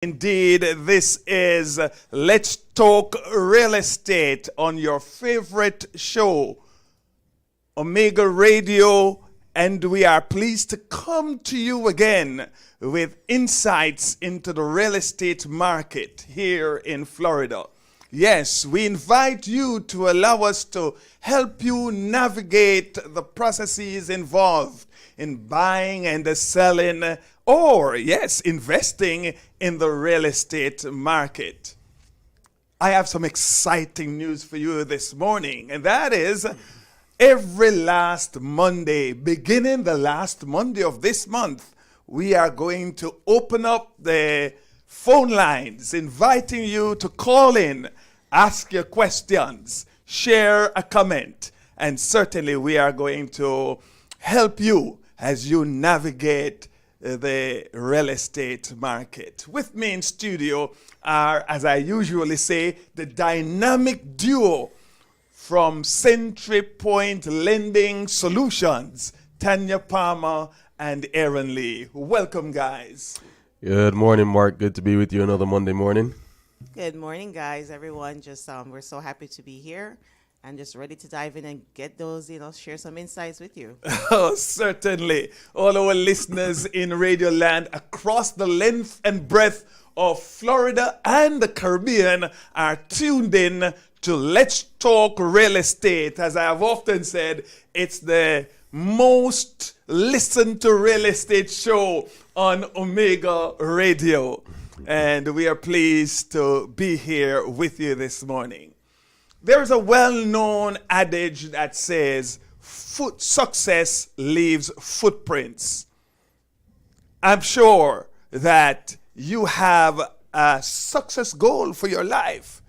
Indeed, this is Let's Talk Real Estate on your favorite show, Omega Radio, and we are pleased to come to you again with insights into the real estate market here in Florida. Yes, we invite you to allow us to help you navigate the processes involved in buying and selling or, yes, investing in the real estate market. I have some exciting news for you this morning, and that is every last Monday, beginning the last Monday of this month, we are going to open up the phone lines, inviting you to call in, ask your questions, share a comment, and certainly we are going to help you as you navigate the real estate market. With me in studio are, as I usually say, the dynamic duo from Century Point Lending Solutions, Tanya Palmer and Earon Lee. Welcome, guys. Good morning, Mark. Good to be with you another Monday morning. Good morning, guys. Everyone, we're so happy to be here and just ready to dive in and get those, share some insights with you. Oh, certainly. All our listeners in Radio Land across the length and breadth of Florida and the Caribbean are tuned in to Let's Talk Real Estate. As I have often said, it's the most listened to real estate show on Omega Radio. And we are pleased to be here with you this morning. There is a well-known adage that says, success leaves footprints. I'm sure that you have a success goal for your life.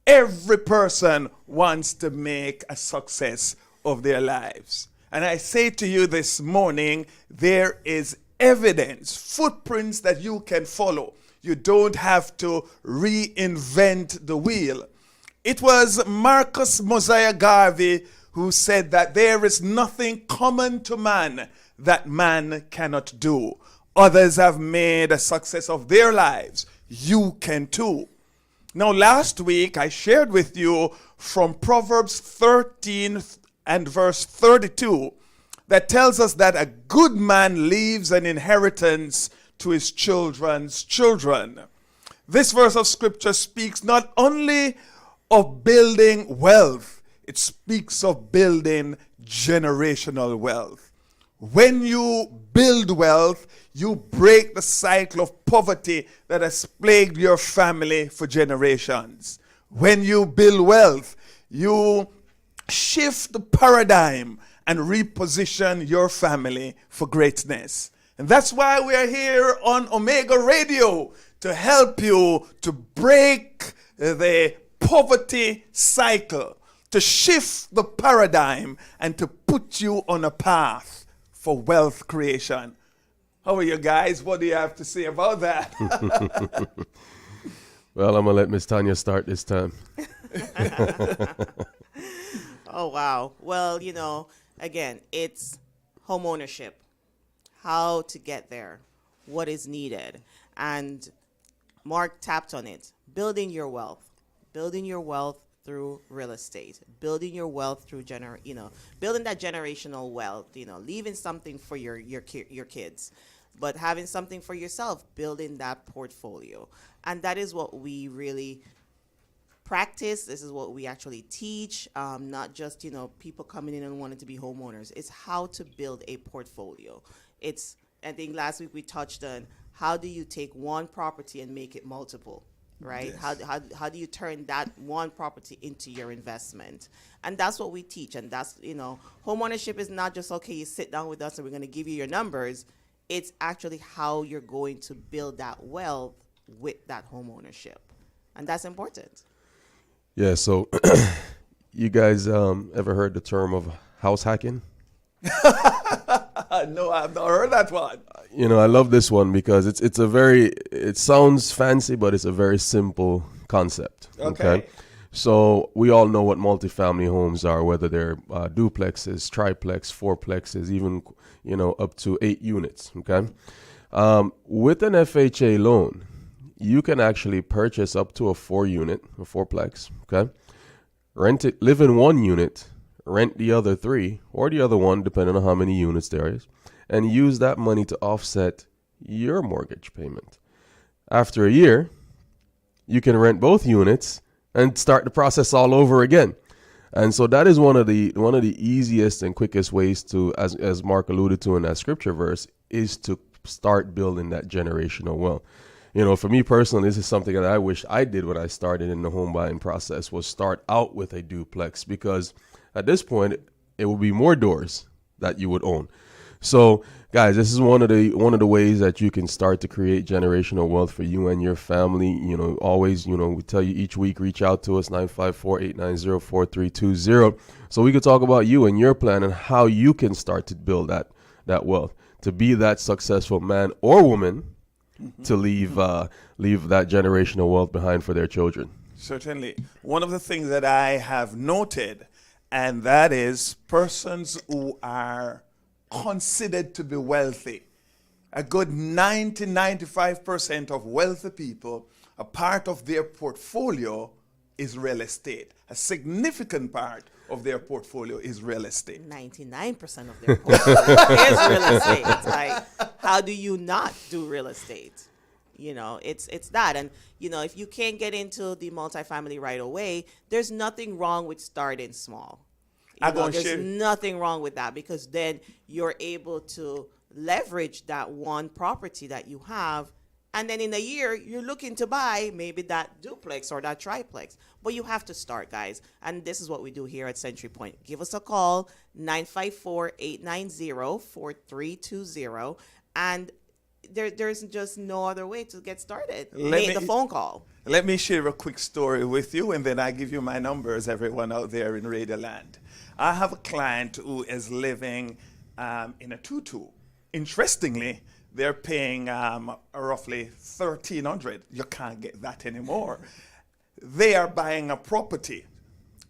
Every person wants to make a success of their lives. And I say to you this morning, there is evidence, footprints that you can follow. You don't have to reinvent the wheel. It was Marcus Mosiah Garvey who said that there is nothing common to man that man cannot do. Others have made a success of their lives. You can too. Now, last week I shared with you from Proverbs 13 and verse 32 that tells us that a good man leaves an inheritance to his children's children. This verse of scripture speaks not only of building wealth, it speaks of building generational wealth. When you build wealth, you break the cycle of poverty that has plagued your family for generations. When you build wealth, you shift the paradigm and reposition your family for greatness. And that's why we are here on Omega Radio, to help you to break the poverty cycle, to shift the paradigm, and to put you on a path for wealth creation. How are you guys? What do you have to say about that? Well, I'm going to let Miss Tanya start this time. Oh, wow. Well, again, it's home ownership, how to get there, what is needed. And Mark tapped on it, building your wealth through real estate, building your wealth through building that generational wealth, leaving something for your kids, but having something for yourself, building that portfolio. And that is what we really practice. This is what we actually teach, not just, people coming in and wanting to be homeowners. It's how to build a portfolio. I think last week we touched on how do you take one property and make it multiple, right? Yes. How do you turn that one property into your investment? And that's what we teach. And that's, homeownership is not just, okay, you sit down with us and we're going to give you your numbers. It's actually how you're going to build that wealth with that homeownership. And that's important. Yeah, so you guys ever heard the term of house hacking? No, I've not heard that one. I love this one because it sounds fancy, but it's a very simple concept. Okay. So we all know what multifamily homes are, whether they're duplexes, triplexes, fourplexes, even, up to 8 units. Okay. With an FHA loan, you can actually purchase up to a 4-unit, a fourplex, okay? Rent it, live in one unit, rent the other 3, or the other one, depending on how many units there is, and use that money to offset your mortgage payment. After a year, you can rent both units and start the process all over again. And so that is one of the easiest and quickest ways to, as Mark alluded to in that scripture verse, is to start building that generational wealth. You know, for me personally, this is something that I wish I did when I started in the home buying process, was start out with a duplex, because at this point it will be more doors that you would own. So guys, this is one of the ways that you can start to create generational wealth for you and your family. You know, always, you know, we tell you each week, reach out to us, 954-890-4320, so we could talk about you and your plan and how you can start to build that wealth, to be that successful man or woman, to leave that generational wealth behind for their children. Certainly. One of the things that I have noted, and that is persons who are considered to be wealthy. A good 95% of wealthy people, a part of their portfolio is real estate. A significant part of their portfolio is real estate. 99% of their portfolio is real estate. It's like, how do you not do real estate? You know, it's that. And, you know, if you can't get into the multifamily right away, there's nothing wrong with starting small. There's nothing wrong with that, because then you're able to leverage that one property that you have. And then in a year, you're looking to buy maybe that duplex or that triplex. But you have to start, guys. And this is what we do here at Century Point. Give us a call, 954-890-4320. And there's just no other way to get started. Make the phone call. Let me share a quick story with you, and then I give you my numbers, everyone out there in Radio Land. I have a client who is living in a tutu. Interestingly, they're paying roughly $1,300. You can't get that anymore. They are buying a property,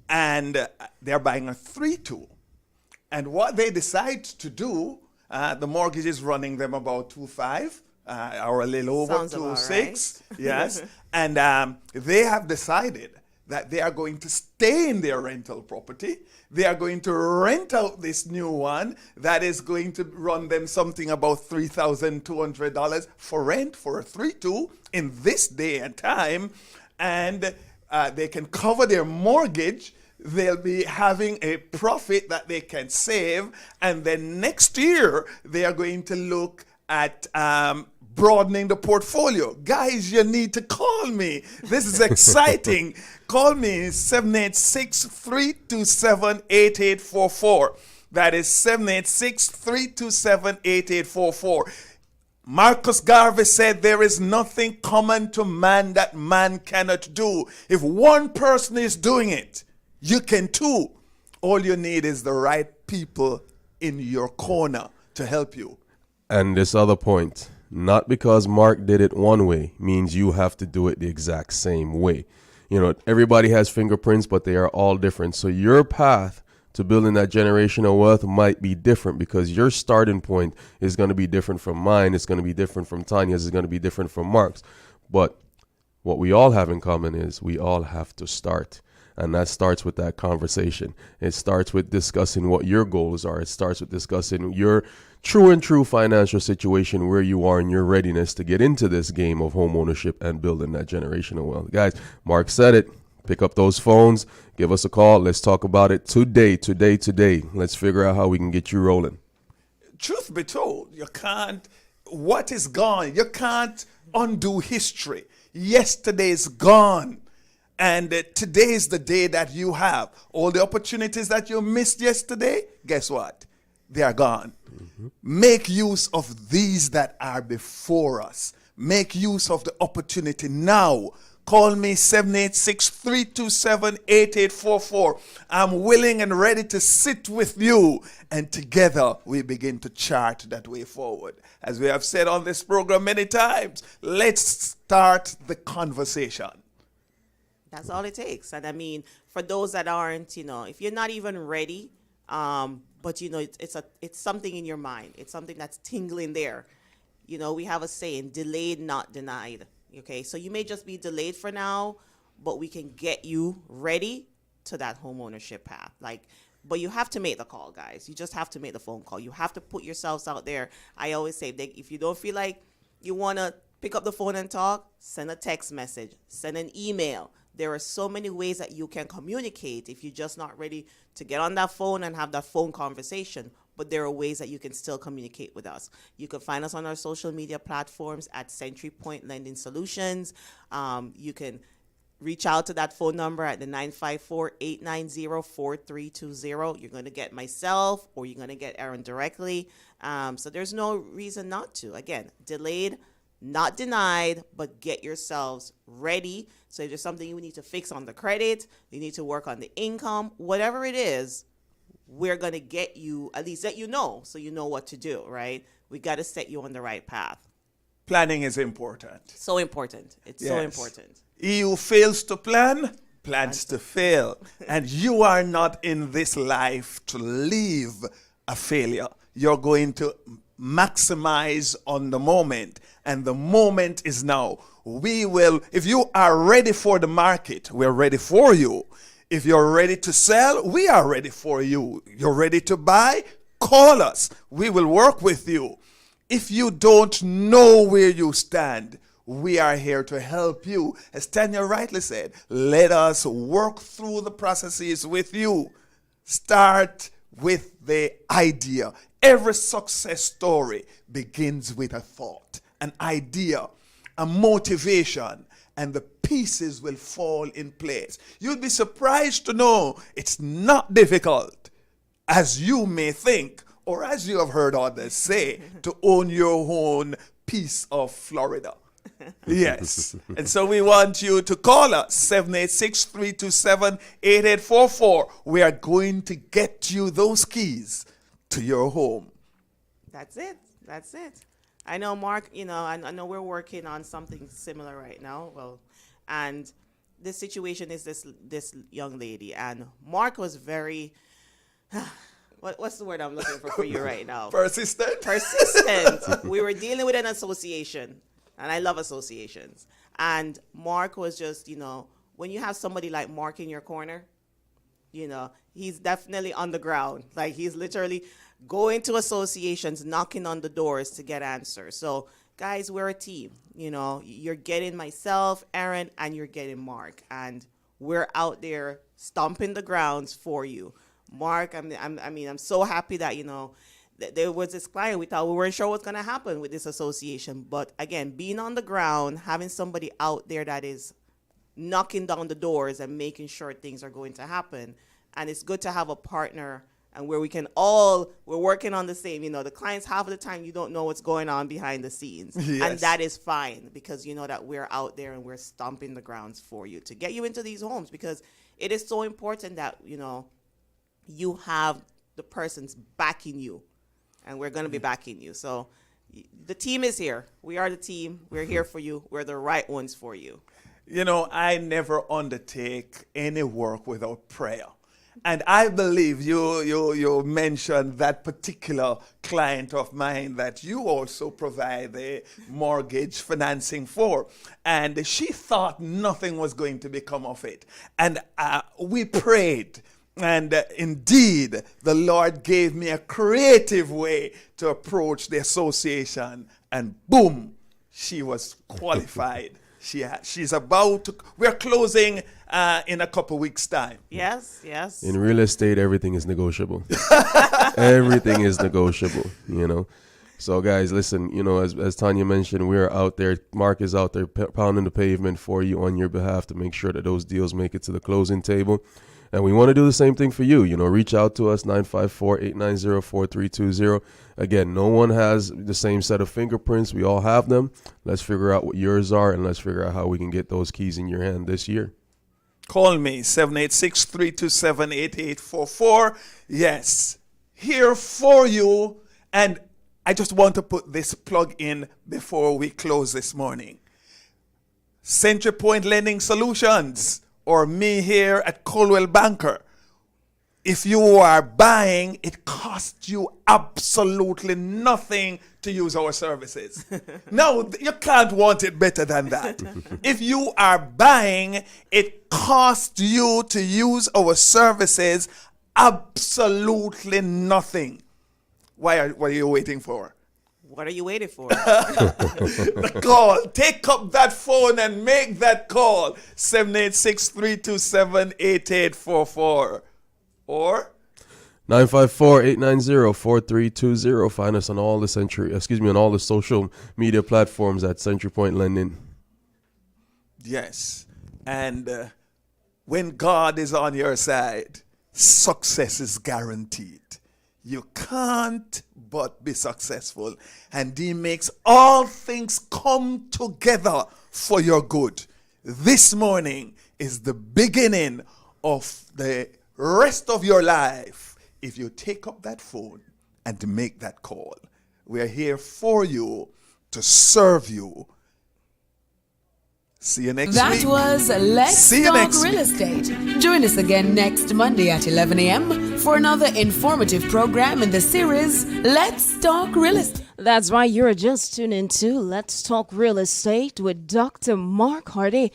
and they're buying a 3-2. And what they decide to do, the mortgage is running them about 2.5 or a little over 2.6. Right. Yes, and they have decided that they are going to stay in their rental property. They are going to rent out this new one that is going to run them something about $3,200 for rent for a 3-2 in this day and time. And they can cover their mortgage. They'll be having a profit that they can save. And then next year, they are going to look at broadening the portfolio. Guys, you need to call me. This is exciting. Call me, 786-327-8844. That is 786-327-8844. Marcus Garvey said there is nothing common to man that man cannot do. If one person is doing it, you can too. All you need is the right people in your corner to help you. And this other point, not because Mark did it one way means you have to do it the exact same way. You know, everybody has fingerprints, but they are all different. So your path to building that generational wealth might be different, because your starting point is going to be different from mine. It's going to be different from Tanya's. It's going to be different from Mark's. But what we all have in common is we all have to start. And that starts with that conversation. It starts with discussing what your goals are. It starts with discussing your true financial situation, where you are, and your readiness to get into this game of home ownership and building that generational wealth. Guys, Mark said it. Pick up those phones. Give us a call. Let's talk about it today. Let's figure out how we can get you rolling. Truth be told, what is gone, you can't undo history. Yesterday is gone. And today is the day that you have. All the opportunities that you missed yesterday, guess what? They are gone. Mm-hmm. Make use of these that are before us. Make use of the opportunity now. Call me, 786-327-8844. I'm willing and ready to sit with you, and together we begin to chart that way forward. As we have said on this program many times, let's start the conversation. That's all it takes. And I mean, for those that aren't, if you're not even ready, but it's something in your mind. It's something that's tingling there. We have a saying, delayed, not denied. Okay, so you may just be delayed for now, but we can get you ready to that home ownership path. But you have to make the call, guys. You just have to make the phone call. You have to put yourselves out there. I always say that if you don't feel like you want to pick up the phone and talk, send a text message, send an email. There are so many ways that you can communicate if you're just not ready to get on that phone and have that phone conversation. But there are ways that you can still communicate with us. You can find us on our social media platforms at Century Point Lending Solutions. You can reach out to that phone number at the 954-890-4320. You're going to get myself or you're going to get Earon directly. So there's no reason not to. Again, delayed, not denied, but get yourselves ready. So if there's something you need to fix on the credit, you need to work on the income, whatever it is, we're going to get you, at least let you know, so you know what to do, right? We got to set you on the right path. Planning is important. So important. It's so important. He who fails to plan, plans to fail. And you are not in this life to live a failure. You're going to maximize on the moment. And the moment is now. If you are ready for the market, we're ready for you. If you're ready to sell, we are ready for you. You're ready to buy, call us. We will work with you. If you don't know where you stand, we are here to help you. As Tanya rightly said, let us work through the processes with you. Start with the idea. Every success story begins with a thought, an idea, a motivation, and the pieces will fall in place. You'll be surprised to know it's not difficult, as you may think, or as you have heard others say, to own your own piece of Florida. Yes. And so we want you to call us, 786-327-8844. We are going to get you those keys to your home. That's it. I know, Mark, I know we're working on something similar right now. And this situation is this young lady. And Mark was very, what's the word I'm looking for you right now? Persistent. We were dealing with an association. And I love associations. And Mark was just, when you have somebody like Mark in your corner, he's definitely on the ground. Like, he's literally going to associations, knocking on the doors to get answers. So, guys, we're a team. You're getting myself, Earon, and you're getting Mark. And we're out there stomping the grounds for you. Mark, I'm so happy that, there was this client. We thought we weren't sure what's going to happen with this association. But again, being on the ground, having somebody out there that is knocking down the doors and making sure things are going to happen. And it's good to have a partner and where we're working on the same. The clients, half of the time, you don't know what's going on behind the scenes. Yes. And that is fine because you know that we're out there and we're stomping the grounds for you to get you into these homes, because it is so important that, you have the persons backing you. And we're going to be backing you. So the team is here. We are the team. We're here for you. We're the right ones for you. I never undertake any work without prayer. And I believe you mentioned that particular client of mine that you also provide the mortgage financing for. And she thought nothing was going to become of it. And we prayed. And indeed, the Lord gave me a creative way to approach the association. And boom, she was qualified. She's about to, we're closing in a couple weeks' time. Yes. In real estate, everything is negotiable. Everything is negotiable, So, guys, listen, as Tanya mentioned, we're out there. Mark is out there pounding the pavement for you on your behalf to make sure that those deals make it to the closing table. And we want to do the same thing for you. Reach out to us, 954-890-4320. Again, no one has the same set of fingerprints. We all have them. Let's figure out what yours are, and let's figure out how we can get those keys in your hand this year. Call me, 786-327-8844. Yes, here for you. And I just want to put this plug in before we close this morning. Century Point Lending Solutions, or me here at Coldwell Banker. If you are buying, it costs you absolutely nothing to use our services. No, you can't want it better than that. If you are buying, it costs you to use our services absolutely nothing. What are you waiting for? What are you waiting for? The call. Take up that phone and make that call. 786-327-8844. Or 954-890-4320. Find us on all the on all the social media platforms at Century Point Lending. yes. And when God is on your side, success is guaranteed. You can't but be successful. And He makes all things come together for your good. This morning is the beginning of the rest of your life if you take up that phone and to make that call. We're here for you, to serve you. See you next week. That was Let's See you Talk next Real week. Estate. Join us again next Monday at 11 a.m. for another informative program in the series Let's Talk Real Estate. That's right. You're just tuning into Let's Talk Real Estate with Dr. Mark Hardy.